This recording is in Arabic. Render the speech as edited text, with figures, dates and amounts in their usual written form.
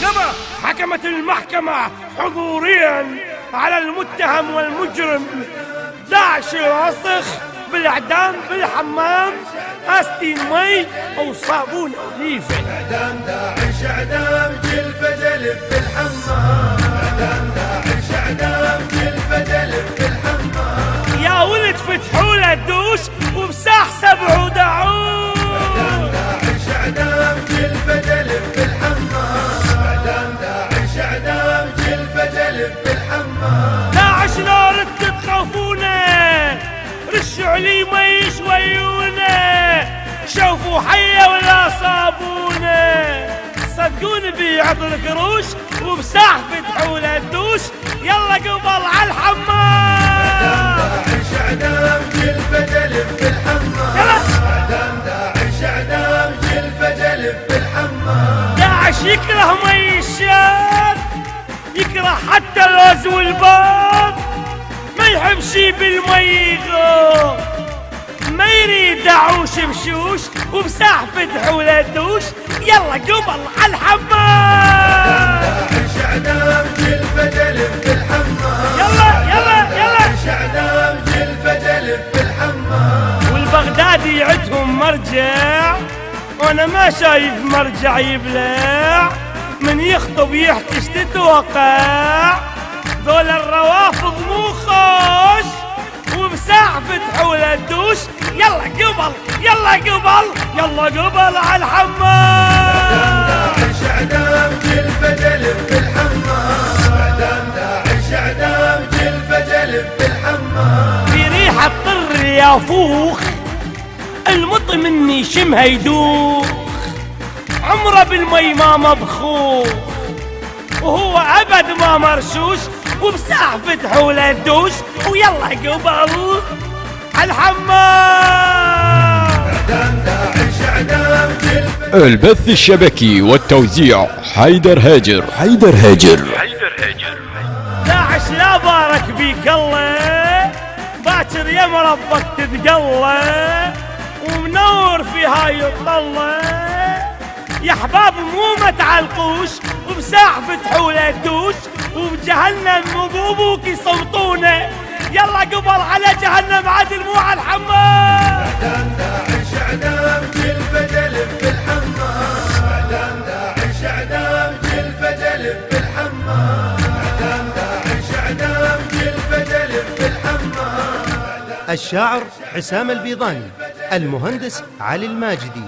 كما حكمت المحكمة حضوريا على المتهم والمجرم داعش الوسخ بالإعدام بالحمام، أستين مي أو صابون أوليفة. إعدام داعش إعدام جلفة جلب بالحمام، إعدام داعش إعدام جلفة جلب بالحمام. يا ولد فتحوا له الدوش وبساح 7 دعوش. إعدام داعش إعدام جلفة جلب بالحمام، إعدام داعش إعدام جلفة جلب بالحمام. داعش لو ردت تخافونا رشوا علي مي شويونا، شوفوا حية ولا صابونة، صدقوني بيعطوا القروش وبساح فتحوا له الدوش. يلا قبل على الحمام. إعدام داعش إعدام جلفة جلب بالحمام، إعدام داعش إعدام جلفة جلب بالحمام. داعش يكره مي الشاب، يكره حتى اللوز والباب، ما يحب شي بالمي يغوب، ما يريد دعوش بشوش وبساح فتحوا له الدوش. يلا قبل على الحمام. داعش إعدام جلفة جلب بالحمام، يلا يلا يلا. داعش إعدام جلفة جلب بالحمام. والبغدادي عندهم مرجع وانا ما شايف مرجع يبلع، من يخطب يحتش تتوقع، ذول الروافض مو خوش وبساع فتحوا له الدوش. يلا قبل يلا قبل يلا قبل على الحمام. داعش إعدام جلفة جلب بالحمام، إعدام داعش إعدام جلفة جلب بالحمام. في ريحة طر يا فوخ المط مني شمها يدوخ، عمره بالمي ما مبخوخ وهو أبد ما مرشوش وبساع فتحوا له الدوش. ويلا قبل على الحمام. إعدام داعش إعدام جلفة. البث الشبكي والتوزيع حيدر هاجر. داعش لا بارك بيك الله، باكر يا مربك تتقلى ومنور في هاي الطلة. يا احباب مو ما تعلقوش وبساع فتحوا له الدوش، وبجهنم بابوك يصوتونه. يلا قبل على جهنم عدل مو على الحمام. إعدام داعش إعدام جلفة جلب بالحمام، إعدام داعش إعدام جلفة جلب بالحمام، إعدام داعش إعدام جلفة جلب بالحمام. الشاعر حسام البيضاني، المهندس علي الماجدي.